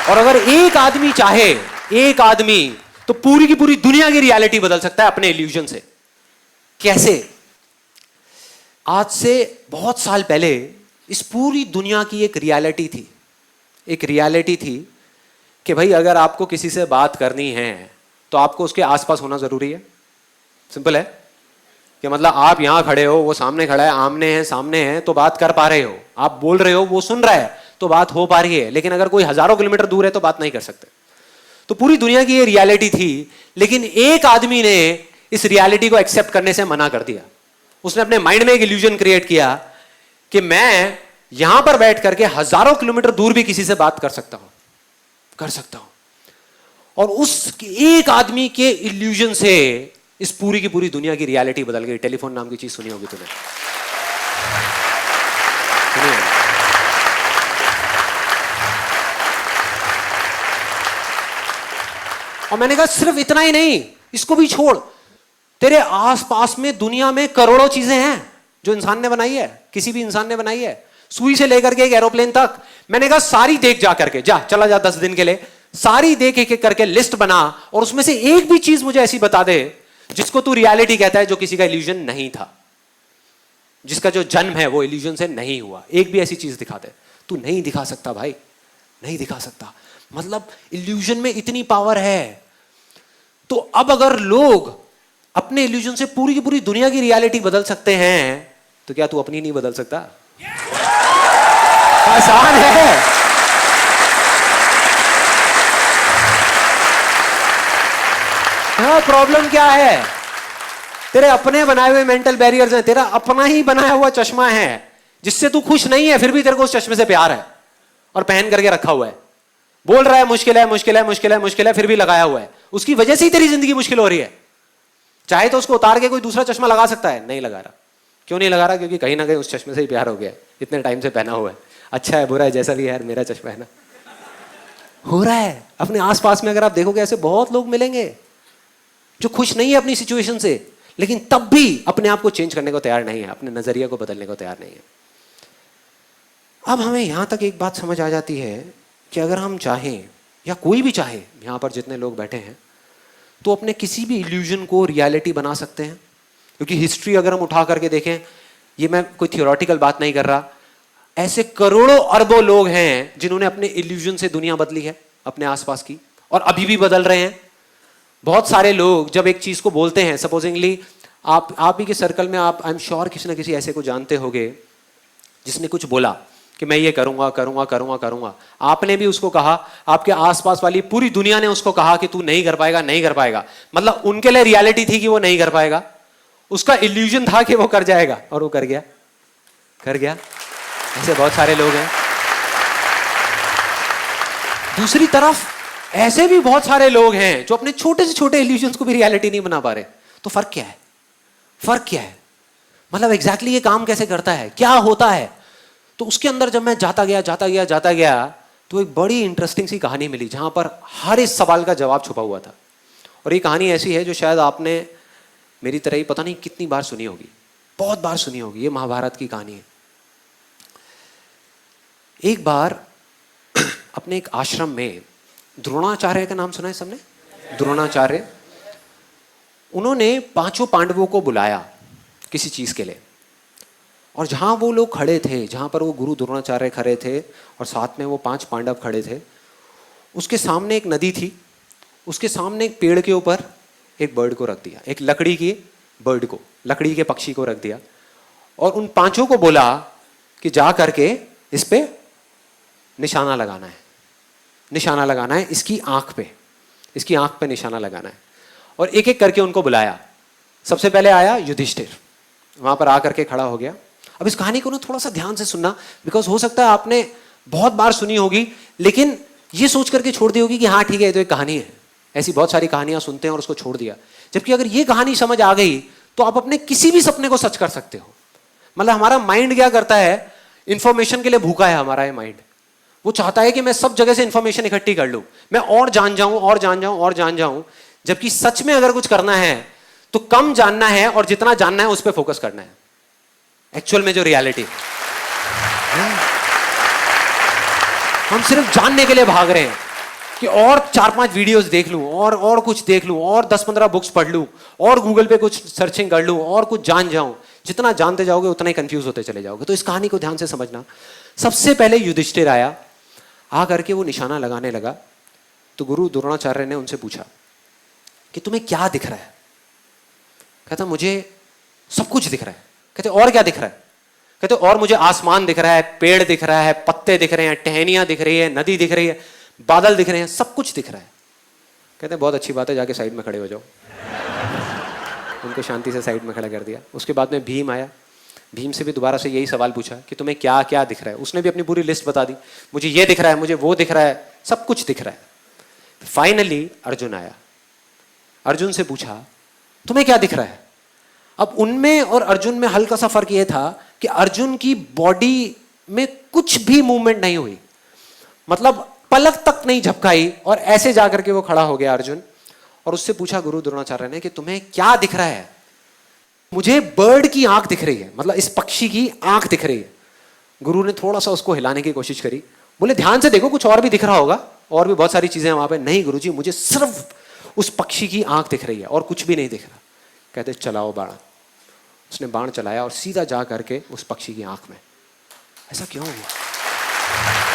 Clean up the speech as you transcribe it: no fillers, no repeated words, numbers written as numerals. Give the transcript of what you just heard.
और अगर एक आदमी चाहे, एक आदमी, तो पूरी की पूरी दुनिया की रियलिटी बदल सकता है अपने इल्यूजन से। कैसे? आज से बहुत साल पहले इस पूरी दुनिया की एक रियलिटी थी, एक रियलिटी थी कि भाई अगर आपको किसी से बात करनी है तो आपको उसके आसपास होना जरूरी है। सिंपल है कि मतलब आप यहां खड़े हो, वो सामने खड़ा है, आमने है सामने है, तो बात कर पा रहे हो, आप बोल रहे हो, वो सुन रहा है, तो बात हो पा रही है। लेकिन अगर कोई हजारों किलोमीटर दूर है तो बात नहीं कर सकते। तो पूरी दुनिया की ये रियलिटी थी, लेकिन एक आदमी ने इस रियलिटी को एक्सेप्ट करने से मना कर दिया। उसने अपने माइंड में एक इल्यूजन क्रिएट किया कि मैं यहां पर बैठ करके हजारों किलोमीटर दूर भी किसी से बात कर सकता हूं। और उस एक आदमी के इल्यूजन से इस पूरी की पूरी दुनिया की रियलिटी बदल गई। टेलीफोन नाम की चीज सुनी होगी तूने, सुनी होगी। और मैंने कहा सिर्फ इतना ही नहीं, इसको भी छोड़, तेरे आसपास में दुनिया में करोड़ों चीजें हैं जो इंसान ने बनाई है, किसी भी इंसान ने बनाई है, सुई से लेकर के एक एरोप्लेन तक। मैंने कहा सारी देख, जा करके जा, चला जा 10 दिन के लिए, सारी देख, एक एक करके लिस्ट बना, और उसमें से एक भी चीज मुझे ऐसी बता दे जिसको तू रियलिटी कहता है, जो किसी का इल्यूजन नहीं था, जिसका जो जन्म है वो इल्यूजन से नहीं हुआ। एक भी ऐसी चीज दिखा दे। तू नहीं दिखा सकता भाई, नहीं दिखा सकता। मतलब इल्यूजन में इतनी पावर है। तो अब अगर लोग अपने इल्यूजन से पूरी की पूरी दुनिया की रियलिटी बदल सकते हैं, तो क्या तू अपनी नहीं बदल सकता? आसान है। हाँ, प्रॉब्लम क्या है? तेरे अपने बनाए हुए मेंटल बैरियर्स हैं, तेरा अपना ही बनाया हुआ चश्मा है जिससे तू खुश नहीं है, फिर भी तेरे को उस चश्मे से प्यार है और पहन करके रखा हुआ है। बोल रहा है मुश्किल है, मुश्किल है, मुश्किल है, मुश्किल है, फिर भी लगाया हुआ है। उसकी वजह से ही तेरी जिंदगी मुश्किल हो रही है। चाहे तो उसको उतार के कोई दूसरा चश्मा लगा सकता है, नहीं लगा रहा। क्यों नहीं लगा रहा? क्योंकि कहीं ना कहीं उस चश्मे से ही प्यार हो गया है, इतने टाइम से पहना हुआ है। अच्छा है बुरा है जैसा भी है यार, मेरा चश्मा है ना। हो रहा है अपने आसपास में। अगर आप देखोगे ऐसे बहुत लोग मिलेंगे जो खुश नहीं है अपनी सिचुएशन से, लेकिन तब भी अपने आप को चेंज करने को तैयार नहीं है, अपने नजरिया को बदलने को तैयार नहीं है। अब हमें यहां तक एक बात समझ आ जाती है कि अगर हम चाहें, या कोई भी चाहे, यहां पर जितने लोग बैठे हैं, तो अपने किसी भी इल्यूजन को रियलिटी बना सकते हैं। क्योंकि हिस्ट्री अगर हम उठा करके देखें, ये मैं कोई थियोरेटिकल बात नहीं कर रहा, ऐसे करोड़ों अरबों लोग हैं जिन्होंने अपने इल्यूजन से दुनिया बदली है अपने आसपास की, और अभी भी बदल रहे हैं। बहुत सारे लोग जब एक चीज को बोलते हैं, सपोजिंगली आप ही के सर्कल में, आप आई एम श्योर किसी ना किसी ऐसे को जानते होंगे जिसने कुछ बोला कि मैं ये करूंगा करूंगा करूंगा करूंगा। आपने भी उसको कहा, आपके आसपास वाली पूरी दुनिया ने उसको कहा कि तू नहीं कर पाएगा, नहीं कर पाएगा। मतलब उनके लिए रियलिटी थी कि वो नहीं कर पाएगा, उसका इल्यूजन था कि वो कर जाएगा, और वो कर गया, कर गया। ऐसे बहुत सारे लोग हैं। दूसरी तरफ ऐसे भी बहुत सारे लोग हैं जो अपने छोटे से छोटे इल्यूजन्स को भी रियलिटी नहीं बना पा रहे। तो फर्क क्या है? फर्क क्या है? मतलब एग्जैक्टली ये काम कैसे करता है, क्या होता है? तो उसके अंदर जब मैं जाता गया, तो एक बड़ी इंटरेस्टिंग सी कहानी मिली जहां पर हर इस सवाल का जवाब छुपा हुआ था। और ये कहानी ऐसी है जो शायद आपने मेरी तरह ही पता नहीं कितनी बार सुनी होगी, बहुत बार सुनी होगी। ये महाभारत की कहानी है। एक बार अपने एक आश्रम में, द्रोणाचार्य का नाम सुना है सबने? द्रोणाचार्य, उन्होंने 5 पांडवों को बुलाया किसी चीज के लिए। और जहां वो लोग खड़े थे, जहां पर वो गुरु द्रोणाचार्य खड़े थे और साथ में वो 5 पांडव खड़े थे, उसके सामने एक नदी थी, उसके सामने एक पेड़ के ऊपर एक बर्ड को रख दिया, एक लकड़ी की बर्ड को, लकड़ी के पक्षी को रख दिया, और उन 5 को बोला कि जा करके इस पे निशाना लगाना है, निशाना लगाना है इसकी आंख पे, इसकी आंख पे निशाना लगाना है। और एक एक करके उनको बुलाया। सबसे पहले आया युधिष्ठिर, वहां पर आकर के खड़ा हो गया। अब इस कहानी को ना थोड़ा सा ध्यान से सुनना, बिकॉज हो सकता है आपने बहुत बार सुनी होगी, लेकिन ये सोच करके छोड़ दी होगी कि हाँ ठीक है ये तो एक कहानी है। ऐसी बहुत सारी कहानियां सुनते हैं और उसको छोड़ दिया। जबकि अगर ये कहानी समझ आ गई तो आप अपने किसी भी सपने को सच कर सकते हो। मतलब हमारा माइंड क्या करता है, इंफॉर्मेशन के लिए भूखा है हमारा ये माइंड। वो चाहता है कि मैं सब जगह से इंफॉर्मेशन इकट्ठी कर लूं, मैं और जान जाऊं और जान जाऊं और जान जाऊं। जबकि सच में अगर कुछ करना है तो कम जानना है और जितना जानना है उस पर फोकस करना है। एक्चुअल में जो रियलिटी, हम सिर्फ जानने के लिए भाग रहे हैं, कि और 4-5 वीडियोस देख लूं और कुछ देख लूं और 10-15 बुक्स पढ़ लूं और गूगल पे कुछ सर्चिंग कर लूं और कुछ जान जाऊं। जितना जानते जाओगे उतना ही कंफ्यूज होते चले जाओगे। तो इस कहानी को ध्यान से समझना। सबसे पहले युधिष्ठिर आया, आ करके वो निशाना लगाने लगा। तो गुरु द्रोणाचार्य ने उनसे पूछा कि तुम्हें क्या दिख रहा है? कहता मुझे सब कुछ दिख रहा है। कहते और क्या दिख रहा है? कहते और मुझे आसमान दिख रहा है, पेड़ दिख रहा है, पत्ते दिख रहे हैं, टहनियां दिख रही है, नदी दिख रही है, बादल दिख रहे हैं, सब कुछ दिख रहा है। कहते बहुत अच्छी बात है, जाके साइड में खड़े हो जाओ। उनको शांति से साइड में खड़ा कर दिया। उसके बाद में भीम आया। भीम से भी दोबारा से यही सवाल पूछा कि तुम्हें क्या क्या दिख रहा है? उसने भी अपनी पूरी लिस्ट बता दी, मुझे ये दिख रहा है, मुझे वो दिख रहा है, सब कुछ दिख रहा है। फाइनली अर्जुन आया। अर्जुन से पूछा तुम्हें क्या दिख रहा है? अब उनमें और अर्जुन में हल्का सा फर्क यह था कि अर्जुन की बॉडी में कुछ भी मूवमेंट नहीं हुई, मतलब पलक तक नहीं झपकाई, और ऐसे जाकर के वो खड़ा हो गया अर्जुन। और उससे पूछा गुरु द्रोणाचार्य ने कि तुम्हें क्या दिख रहा है? मुझे बर्ड की आंख दिख रही है, मतलब इस पक्षी की आंख दिख रही है। गुरु ने थोड़ा सा उसको हिलाने की कोशिश करी, बोले ध्यान से देखो कुछ और भी दिख रहा होगा, और भी बहुत सारी चीजें वहां पे। नहीं गुरुजी, मुझे सिर्फ उस पक्षी की आंख दिख रही है और कुछ भी नहीं दिख रहा। कहते चलाओ बाण। उसने बाण चलाया और सीधा जा करके उस पक्षी की आंख में। ऐसा क्यों हुआ?